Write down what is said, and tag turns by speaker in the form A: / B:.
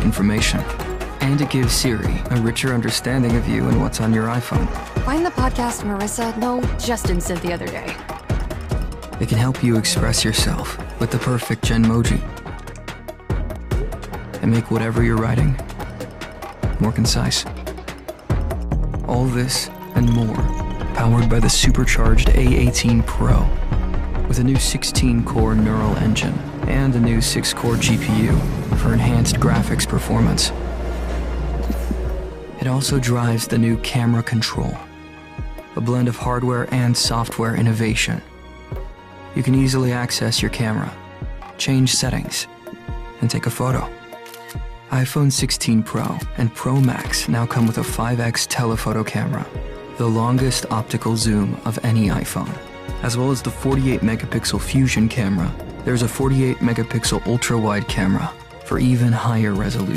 A: information. And it gives Siri a richer understanding of you and what's on your iPhone.
B: Find the podcast Marissa, no, Justin sent the other day.
A: It can help you express yourself with the perfect Genmoji. And make whatever you're writing more concise. All this and more, powered by the supercharged A18 Pro, with a new 16-core neural engine and a new 6-core GPU for enhanced graphics performance. It also drives the new camera control, a blend of hardware and software innovation. You can easily access your camera, change settings, and take a photo. iPhone 16 Pro and Pro Max now come with a 5x telephoto camera, the longest optical zoom of any iPhone. As well as the 48-megapixel Fusion camera, there's a 48-megapixel ultra-wide camera for even higher resolution.